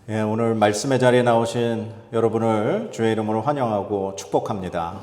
오늘 말씀의 자리에 나오신 여러분을 주의 이름으로 환영하고 축복합니다.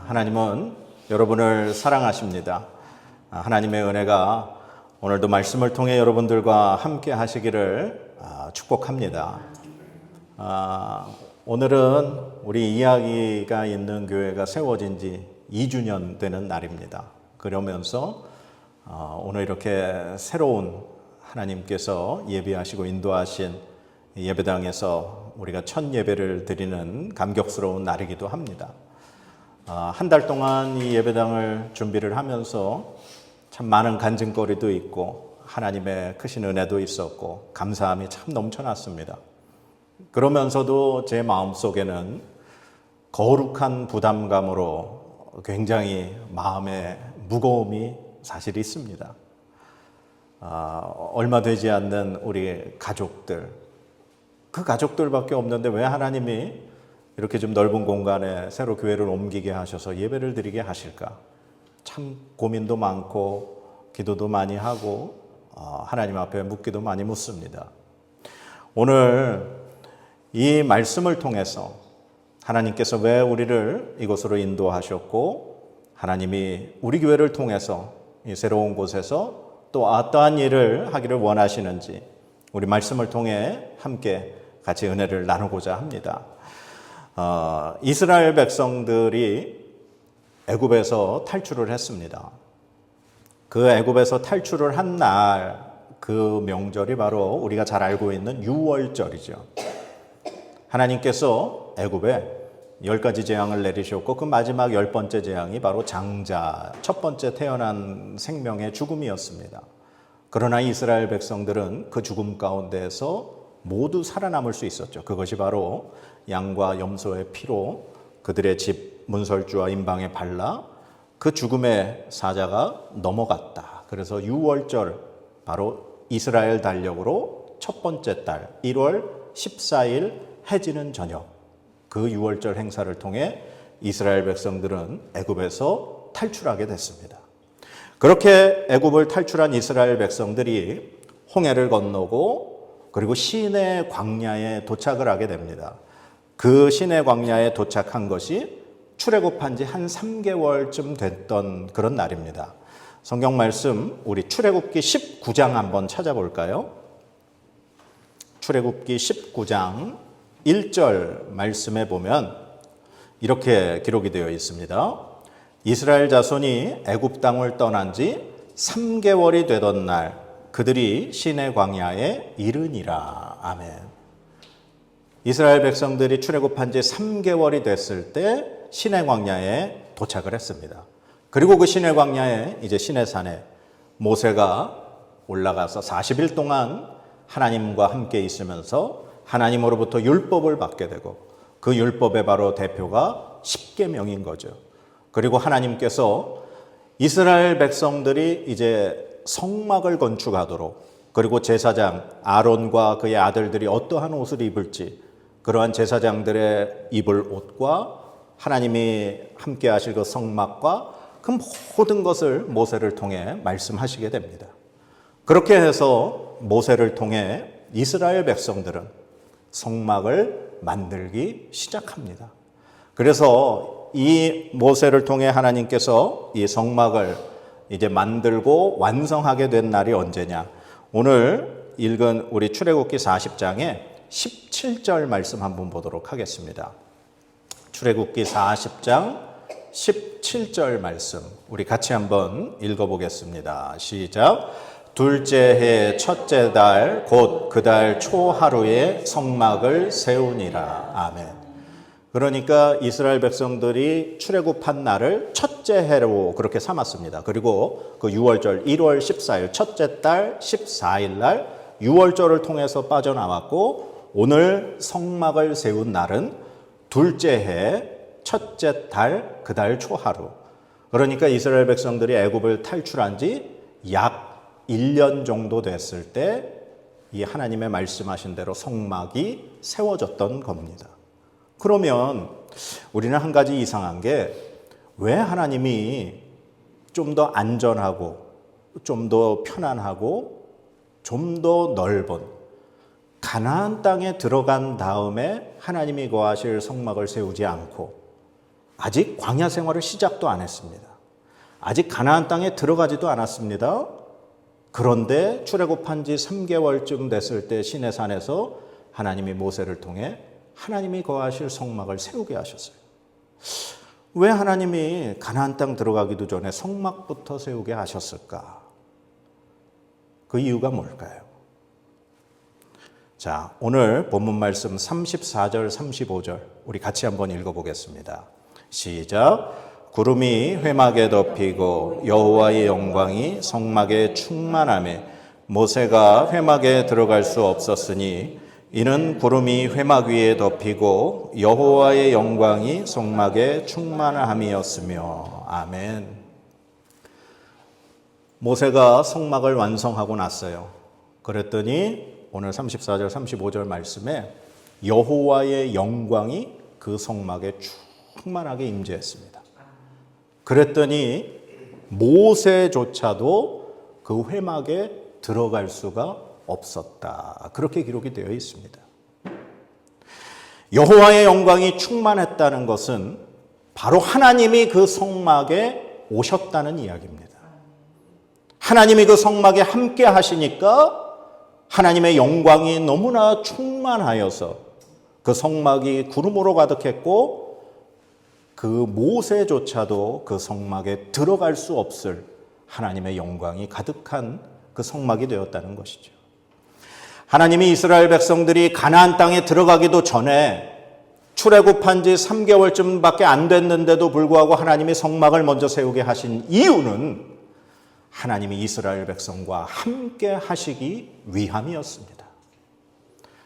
하나님은 여러분을 사랑하십니다. 하나님의 은혜가 오늘도 말씀을 통해 여러분들과 함께 하시기를 축복합니다. 오늘은 우리 이야기가 있는 교회가 세워진 지 2주년 되는 날입니다. 그러면서 오늘 이렇게 새로운 하나님께서 예비하시고 인도하신 예배당에서 우리가 첫 예배를 드리는 감격스러운 날이기도 합니다. 한 달 동안 이 예배당을 준비를 하면서 참 많은 간증거리도 있고 하나님의 크신 은혜도 있었고 감사함이 참 넘쳐났습니다. 그러면서도 제 마음속에는 거룩한 부담감으로 굉장히 마음의 무거움이 사실 있습니다. 얼마 되지 않는 우리 가족들, 그 가족들밖에 없는데 왜 하나님이 이렇게 좀 넓은 공간에 새로 교회를 옮기게 하셔서 예배를 드리게 하실까? 참 고민도 많고 기도도 많이 하고 하나님 앞에 묻기도 많이 묻습니다. 오늘 이 말씀을 통해서 하나님께서 왜 우리를 이곳으로 인도하셨고 하나님이 우리 교회를 통해서 이 새로운 곳에서 또 어떠한 일을 하기를 원하시는지 우리 말씀을 통해 함께 같이 은혜를 나누고자 합니다. 이스라엘 백성들이 애굽에서 탈출을 했습니다. 그 애굽에서 탈출을 한 날 그 명절이 바로 우리가 잘 알고 있는 유월절이죠. 하나님께서 애굽에 10가지 재앙을 내리셨고 그 마지막 10번째 재앙이 바로 장자, 첫 번째 태어난 생명의 죽음이었습니다. 그러나 이스라엘 백성들은 그 죽음 가운데에서 모두 살아남을 수 있었죠. 그것이 바로 양과 염소의 피로 그들의 집 문설주와 임방에 발라 그 죽음의 사자가 넘어갔다. 그래서 유월절, 바로 이스라엘 달력으로 첫 번째 달 1월 14일 해지는 저녁, 그 유월절 행사를 통해 이스라엘 백성들은 애굽에서 탈출하게 됐습니다. 그렇게 애굽을 탈출한 이스라엘 백성들이 홍해를 건너고 그리고 시내 광야에 도착을 하게 됩니다. 그 시내 광야에 도착한 것이 출애굽한 지 한 3개월쯤 됐던 그런 날입니다. 성경 말씀 우리 출애굽기 19장 한번 찾아볼까요? 출애굽기 19장 1절 말씀에 보면 이렇게 기록이 되어 있습니다. 이스라엘 자손이 애굽 땅을 떠난 지 3개월이 되던 날 그들이 시내 광야에 이르니라. 아멘. 이스라엘 백성들이 출애굽한 지 3개월이 됐을 때 시내 광야에 도착을 했습니다. 그리고 그 시내 광야에 이제 시내산에 모세가 올라가서 40일 동안 하나님과 함께 있으면서 하나님으로부터 율법을 받게 되고 그 율법의 바로 대표가 십계명인 거죠. 그리고 하나님께서 이스라엘 백성들이 이제 성막을 건축하도록, 그리고 제사장 아론과 그의 아들들이 어떠한 옷을 입을지 그러한 제사장들의 입을 옷과 하나님이 함께 하실 그 성막과 그 모든 것을 모세를 통해 말씀하시게 됩니다. 그렇게 해서 모세를 통해 이스라엘 백성들은 성막을 만들기 시작합니다. 그래서 이 모세를 통해 하나님께서 이 성막을 이제 만들고 완성하게 된 날이 언제냐? 오늘 읽은 우리 출애굽기 40장에 17절 말씀 한번 보도록 하겠습니다. 출애굽기 40장 17절 말씀 우리 같이 한번 읽어보겠습니다. 시작. 둘째 해 첫째 달 곧 그 달 초하루에 성막을 세우니라. 아멘. 그러니까 이스라엘 백성들이 출애굽한 날을 첫째 해로 그렇게 삼았습니다. 그리고 그 유월절 1월 14일 첫째 달 14일 날 유월절을 통해서 빠져나왔고 오늘 성막을 세운 날은 둘째 해 첫째 달 그 달 초하루. 그러니까 이스라엘 백성들이 애굽을 탈출한 지 약 1년 정도 됐을 때 이 하나님의 말씀하신 대로 성막이 세워졌던 겁니다. 그러면 우리는 한 가지 이상한 게 왜 하나님이 좀 더 안전하고 좀 더 편안하고 좀 더 넓은 가나안 땅에 들어간 다음에 하나님이 거하실 성막을 세우지 않고 아직 광야 생활을 시작도 안 했습니다. 아직 가나안 땅에 들어가지도 않았습니다. 그런데 출애굽한 지 3개월쯤 됐을 때 시내산에서 하나님이 모세를 통해 하나님이 거하실 성막을 세우게 하셨어요. 왜 하나님이 가나안 땅 들어가기도 전에 성막부터 세우게 하셨을까? 그 이유가 뭘까요? 자, 오늘 본문 말씀 34절, 35절 우리 같이 한번 읽어보겠습니다. 시작. 구름이 회막에 덮이고 여호와의 영광이 성막에 충만하매 모세가 회막에 들어갈 수 없었으니 이는 구름이 회막 위에 덮이고 여호와의 영광이 성막에 충만함이었으며. 아멘. 모세가 성막을 완성하고 났어요. 그랬더니 오늘 34절 35절 말씀에 여호와의 영광이 그 성막에 충만하게 임재했습니다. 그랬더니 모세조차도 그 회막에 들어갈 수가 없었다. 그렇게 기록이 되어 있습니다. 여호와의 영광이 충만했다는 것은 바로 하나님이 그 성막에 오셨다는 이야기입니다. 하나님이 그 성막에 함께 하시니까 하나님의 영광이 너무나 충만하여서 그 성막이 구름으로 가득했고 그 모세조차도 그 성막에 들어갈 수 없을 하나님의 영광이 가득한 그 성막이 되었다는 것이죠. 하나님이 이스라엘 백성들이 가나안 땅에 들어가기도 전에 출애굽한 지 3개월쯤밖에 안 됐는데도 불구하고 하나님이 성막을 먼저 세우게 하신 이유는 하나님이 이스라엘 백성과 함께 하시기 위함이었습니다.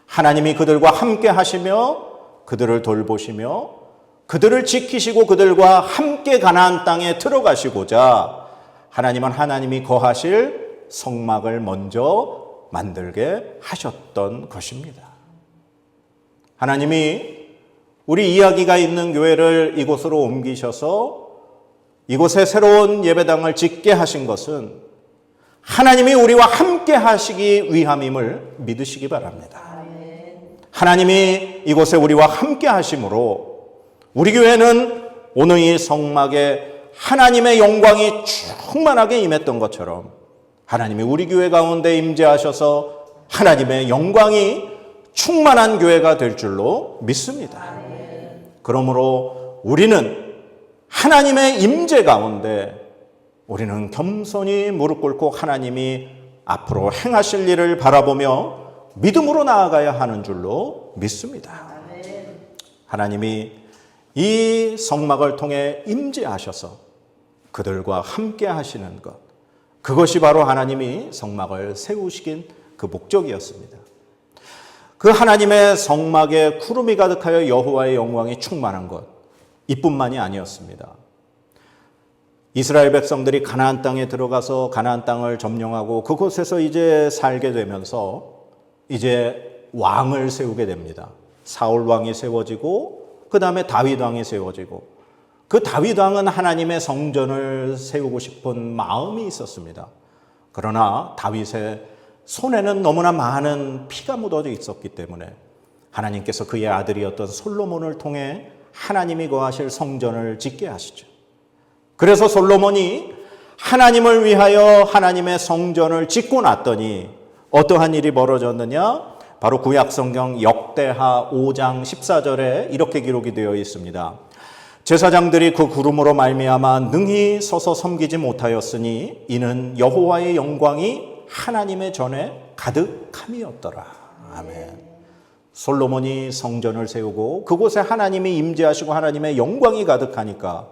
하나님이 그들과 함께 하시며 그들을 돌보시며 그들을 지키시고 그들과 함께 가나안 땅에 들어가시고자 하나님은 하나님이 거하실 성막을 먼저 만들게 하셨던 것입니다. 하나님이 우리 이야기가 있는 교회를 이곳으로 옮기셔서 이곳에 새로운 예배당을 짓게 하신 것은 하나님이 우리와 함께 하시기 위함임을 믿으시기 바랍니다. 하나님이 이곳에 우리와 함께 하심으로 우리 교회는 오늘 이 성막에 하나님의 영광이 충만하게 임했던 것처럼 하나님이 우리 교회 가운데 임재하셔서 하나님의 영광이 충만한 교회가 될 줄로 믿습니다. 그러므로 우리는 하나님의 임재 가운데 우리는 겸손히 무릎 꿇고 하나님이 앞으로 행하실 일을 바라보며 믿음으로 나아가야 하는 줄로 믿습니다. 하나님이 이 성막을 통해 임재하셔서 그들과 함께 하시는 것, 그것이 바로 하나님이 성막을 세우시긴 그 목적이었습니다. 그 하나님의 성막에 구름이 가득하여 여호와의 영광이 충만한 것, 이뿐만이 아니었습니다. 이스라엘 백성들이 가나안 땅에 들어가서 가나안 땅을 점령하고 그곳에서 이제 살게 되면서 이제 왕을 세우게 됩니다. 사울 왕이 세워지고 그 다음에 다윗 왕이 세워지고 그 다윗 왕은 하나님의 성전을 세우고 싶은 마음이 있었습니다. 그러나 다윗의 손에는 너무나 많은 피가 묻어져 있었기 때문에 하나님께서 그의 아들이었던 솔로몬을 통해 하나님이 거하실 성전을 짓게 하시죠. 그래서 솔로몬이 하나님을 위하여 하나님의 성전을 짓고 났더니 어떠한 일이 벌어졌느냐? 바로 구약성경 역대하 5장 14절에 이렇게 기록이 되어 있습니다. 제사장들이 그 구름으로 말미암아 능히 서서 섬기지 못하였으니 이는 여호와의 영광이 하나님의 전에 가득함이었더라. 아멘. 솔로몬이 성전을 세우고 그곳에 하나님이 임재하시고 하나님의 영광이 가득하니까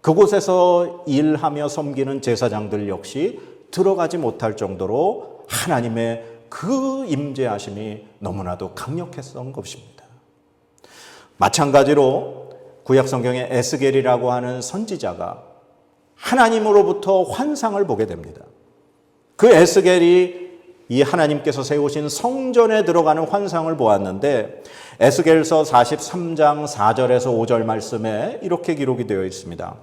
그곳에서 일하며 섬기는 제사장들 역시 들어가지 못할 정도로 하나님의 그 임재하심이 너무나도 강력했던 것입니다. 마찬가지로 구약성경의 에스겔이라고 하는 선지자가 하나님으로부터 환상을 보게 됩니다. 그 에스겔이 이 하나님께서 세우신 성전에 들어가는 환상을 보았는데 에스겔서 43장 4절에서 5절 말씀에 이렇게 기록이 되어 있습니다.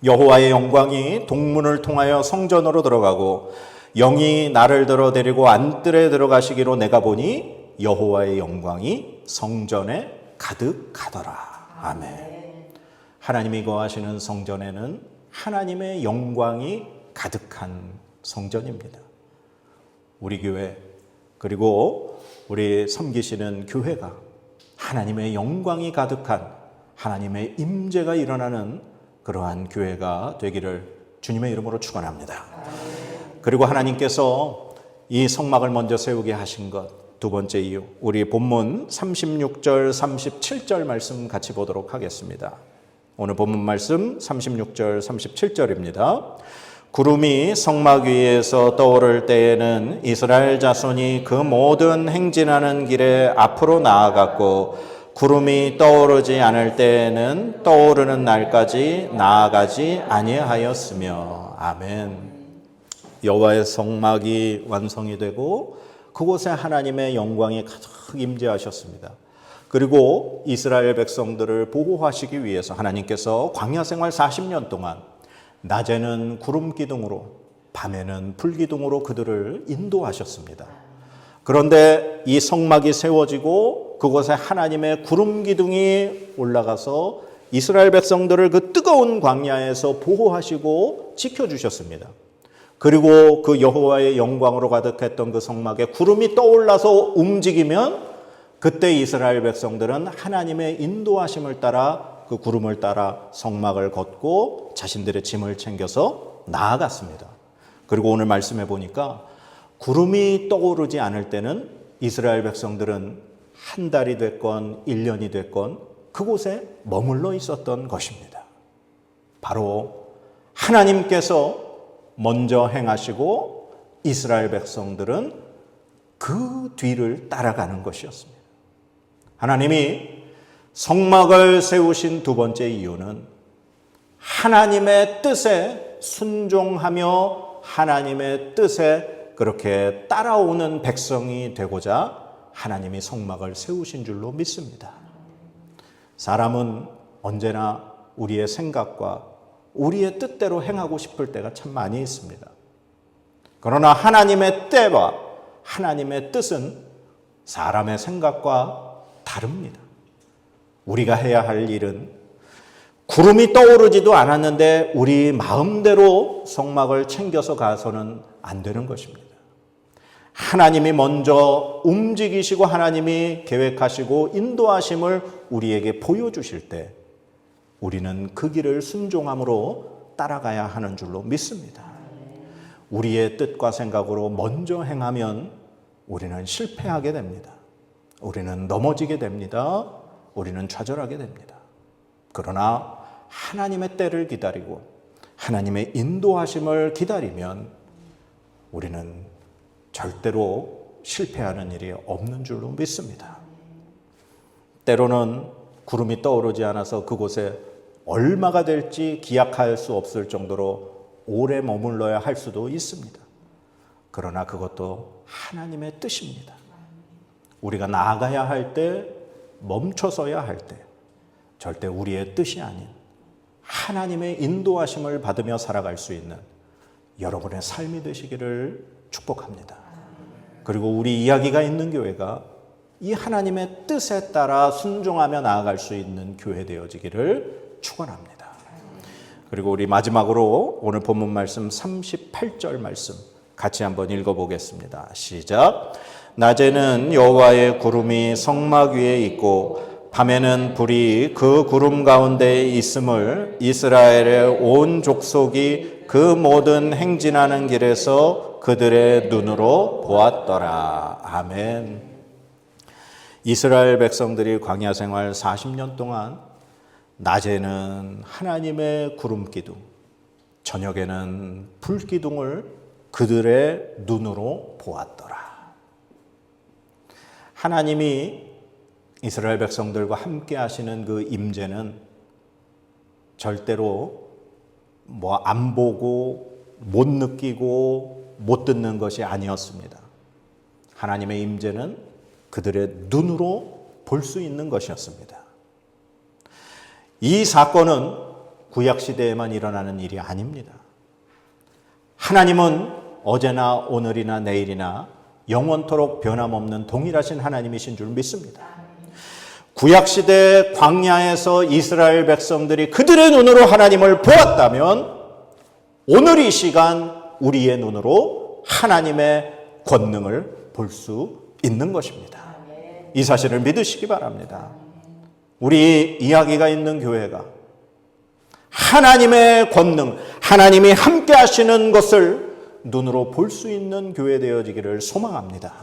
여호와의 영광이 동문을 통하여 성전으로 들어가고 영이 나를 들어 데리고 안뜰에 들어가시기로 내가 보니 여호와의 영광이 성전에 가득하더라. 아멘. 하나님이 거하시는 성전에는 하나님의 영광이 가득한 성전입니다. 우리 교회 그리고 우리 섬기시는 교회가 하나님의 영광이 가득한 하나님의 임재가 일어나는 그러한 교회가 되기를 주님의 이름으로 축원합니다. 그리고 하나님께서 이 성막을 먼저 세우게 하신 것 두 번째 이유, 우리 본문 36절 37절 말씀 같이 보도록 하겠습니다. 오늘 본문 말씀 36절 37절입니다. 구름이 성막 위에서 떠오를 때에는 이스라엘 자손이 그 모든 행진하는 길에 앞으로 나아갔고 구름이 떠오르지 않을 때에는 떠오르는 날까지 나아가지 아니하였으며. 아멘. 여호와의 성막이 완성이 되고 그곳에 하나님의 영광이 가득 임재하셨습니다. 그리고 이스라엘 백성들을 보호하시기 위해서 하나님께서 광야 생활 40년 동안 낮에는 구름 기둥으로 밤에는 불 기둥으로 그들을 인도하셨습니다. 그런데 이 성막이 세워지고 그곳에 하나님의 구름 기둥이 올라가서 이스라엘 백성들을 그 뜨거운 광야에서 보호하시고 지켜주셨습니다. 그리고 그 여호와의 영광으로 가득했던 그 성막에 구름이 떠올라서 움직이면 그때 이스라엘 백성들은 하나님의 인도하심을 따라 그 구름을 따라 성막을 걷고 자신들의 짐을 챙겨서 나아갔습니다. 그리고 오늘 말씀해 보니까 구름이 떠오르지 않을 때는 이스라엘 백성들은 한 달이 됐건 1년이 됐건 그곳에 머물러 있었던 것입니다. 바로 하나님께서 먼저 행하시고 이스라엘 백성들은 그 뒤를 따라가는 것이었습니다. 하나님이 성막을 세우신 두 번째 이유는 하나님의 뜻에 순종하며 하나님의 뜻에 그렇게 따라오는 백성이 되고자 하나님이 성막을 세우신 줄로 믿습니다. 사람은 언제나 우리의 생각과 우리의 뜻대로 행하고 싶을 때가 참 많이 있습니다. 그러나 하나님의 때와 하나님의 뜻은 사람의 생각과 다릅니다. 우리가 해야 할 일은 구름이 떠오르지도 않았는데 우리 마음대로 성막을 챙겨서 가서는 안 되는 것입니다. 하나님이 먼저 움직이시고 하나님이 계획하시고 인도하심을 우리에게 보여주실 때 우리는 그 길을 순종함으로 따라가야 하는 줄로 믿습니다. 우리의 뜻과 생각으로 먼저 행하면 우리는 실패하게 됩니다. 우리는 넘어지게 됩니다. 우리는 좌절하게 됩니다. 그러나 하나님의 때를 기다리고 하나님의 인도하심을 기다리면 우리는 절대로 실패하는 일이 없는 줄로 믿습니다. 때로는 구름이 떠오르지 않아서 그곳에 얼마가 될지 기약할 수 없을 정도로 오래 머물러야 할 수도 있습니다. 그러나 그것도 하나님의 뜻입니다. 우리가 나아가야 할 때, 멈춰서야 할 때 절대 우리의 뜻이 아닌 하나님의 인도하심을 받으며 살아갈 수 있는 여러분의 삶이 되시기를 축복합니다. 그리고 우리 이야기가 있는 교회가 이 하나님의 뜻에 따라 순종하며 나아갈 수 있는 교회 되어지기를 축원합니다. 그리고 우리 마지막으로 오늘 본문 말씀 38절 말씀 같이 한번 읽어보겠습니다. 시작. 낮에는 여호와의 구름이 성막 위에 있고 밤에는 불이 그 구름 가운데 있음을 이스라엘의 온 족속이 그 모든 행진하는 길에서 그들의 눈으로 보았더라. 아멘. 이스라엘 백성들이 광야 생활 40년 동안 낮에는 하나님의 구름 기둥, 저녁에는 불 기둥을 그들의 눈으로 보았더라. 하나님이 이스라엘 백성들과 함께 하시는 그 임재는 절대로 안 보고 못 느끼고 못 듣는 것이 아니었습니다. 하나님의 임재는 그들의 눈으로 볼 수 있는 것이었습니다. 이 사건은 구약시대에만 일어나는 일이 아닙니다. 하나님은 어제나 오늘이나 내일이나 영원토록 변함없는 동일하신 하나님이신 줄 믿습니다. 구약시대 광야에서 이스라엘 백성들이 그들의 눈으로 하나님을 보았다면 오늘 이 시간 우리의 눈으로 하나님의 권능을 볼 수 있는 것입니다. 이 사실을 믿으시기 바랍니다. 우리 이야기가 있는 교회가 하나님의 권능, 하나님이 함께 하시는 것을 눈으로 볼 수 있는 교회 되어지기를 소망합니다.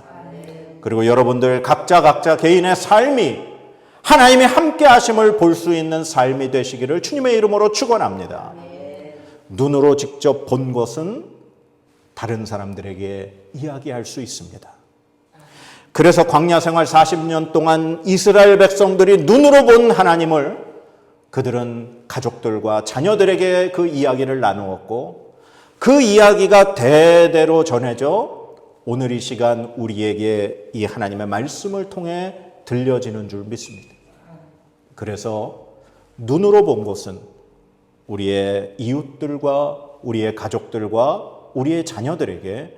그리고 여러분들 각자 개인의 삶이 하나님의 함께 하심을 볼 수 있는 삶이 되시기를 주님의 이름으로 축원합니다. 눈으로 직접 본 것은 다른 사람들에게 이야기할 수 있습니다. 그래서 광야 생활 40년 동안 이스라엘 백성들이 눈으로 본 하나님을 그들은 가족들과 자녀들에게 그 이야기를 나누었고 그 이야기가 대대로 전해져 오늘 이 시간 우리에게 이 하나님의 말씀을 통해 들려지는 줄 믿습니다. 그래서 눈으로 본 것은 우리의 이웃들과 우리의 가족들과 우리의 자녀들에게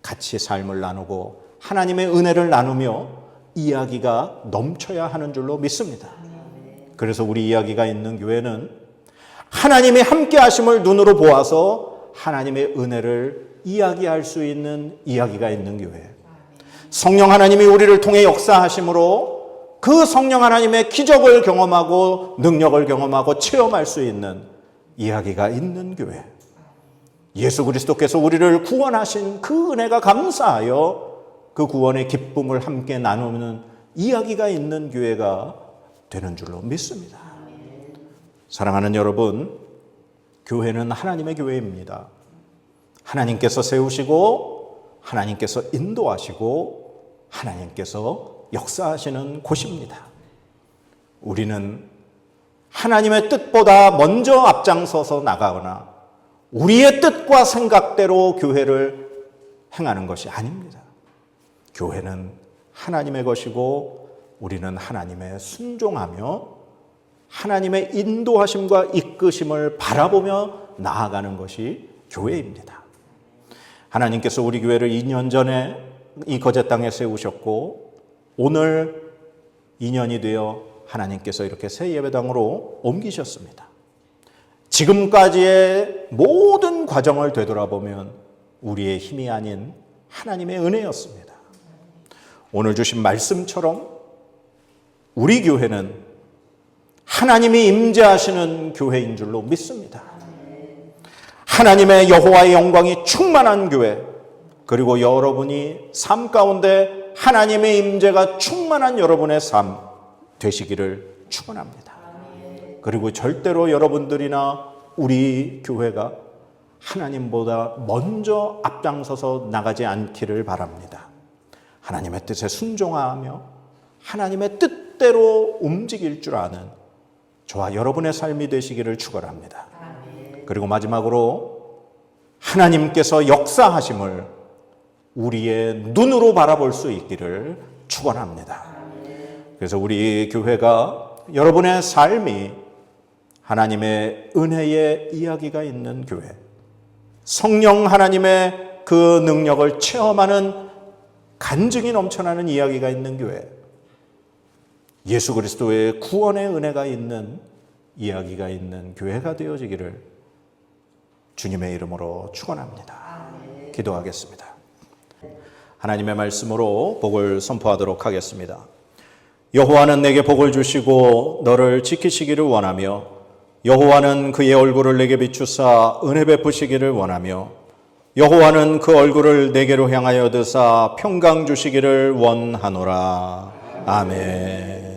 같이 삶을 나누고 하나님의 은혜를 나누며 이야기가 넘쳐야 하는 줄로 믿습니다. 그래서 우리 이야기가 있는 교회는 하나님의 함께 하심을 눈으로 보아서 하나님의 은혜를 이야기할 수 있는 이야기가 있는 교회. 성령 하나님이 우리를 통해 역사하심으로 그 성령 하나님의 기적을 경험하고 능력을 경험하고 체험할 수 있는 이야기가 있는 교회. 예수 그리스도께서 우리를 구원하신 그 은혜가 감사하여 그 구원의 기쁨을 함께 나누는 이야기가 있는 교회가 되는 줄로 믿습니다. 사랑하는 여러분, 교회는 하나님의 교회입니다. 하나님께서 세우시고 하나님께서 인도하시고 하나님께서 역사하시는 곳입니다. 우리는 하나님의 뜻보다 먼저 앞장서서 나가거나 우리의 뜻과 생각대로 교회를 행하는 것이 아닙니다. 교회는 하나님의 것이고 우리는 하나님의 순종하며 하나님의 인도하심과 이끄심을 바라보며 나아가는 것이 교회입니다. 하나님께서 우리 교회를 2년 전에 이 거제 땅에 세우셨고 오늘 2년이 되어 하나님께서 이렇게 새 예배당으로 옮기셨습니다. 지금까지의 모든 과정을 되돌아보면 우리의 힘이 아닌 하나님의 은혜였습니다. 오늘 주신 말씀처럼 우리 교회는 하나님이 임재하시는 교회인 줄로 믿습니다. 하나님의 여호와의 영광이 충만한 교회, 그리고 여러분이 삶 가운데 하나님의 임재가 충만한 여러분의 삶 되시기를 축원합니다. 그리고 절대로 여러분들이나 우리 교회가 하나님보다 먼저 앞장서서 나가지 않기를 바랍니다. 하나님의 뜻에 순종하며 하나님의 뜻대로 움직일 줄 아는 저와 여러분의 삶이 되시기를 축원합니다. 그리고 마지막으로 하나님께서 역사하심을 우리의 눈으로 바라볼 수 있기를 축원합니다. 그래서 우리 교회가 여러분의 삶이 하나님의 은혜의 이야기가 있는 교회, 성령 하나님의 그 능력을 체험하는 간증이 넘쳐나는 이야기가 있는 교회, 예수 그리스도의 구원의 은혜가 있는 이야기가 있는 교회가 되어지기를 주님의 이름으로 축원합니다. 기도하겠습니다. 하나님의 말씀으로 복을 선포하도록 하겠습니다. 여호와는 내게 복을 주시고 너를 지키시기를 원하며 여호와는 그의 얼굴을 내게 비추사 은혜 베푸시기를 원하며 여호와는 그 얼굴을 내게로 향하여 드사 평강 주시기를 원하노라. 아멘.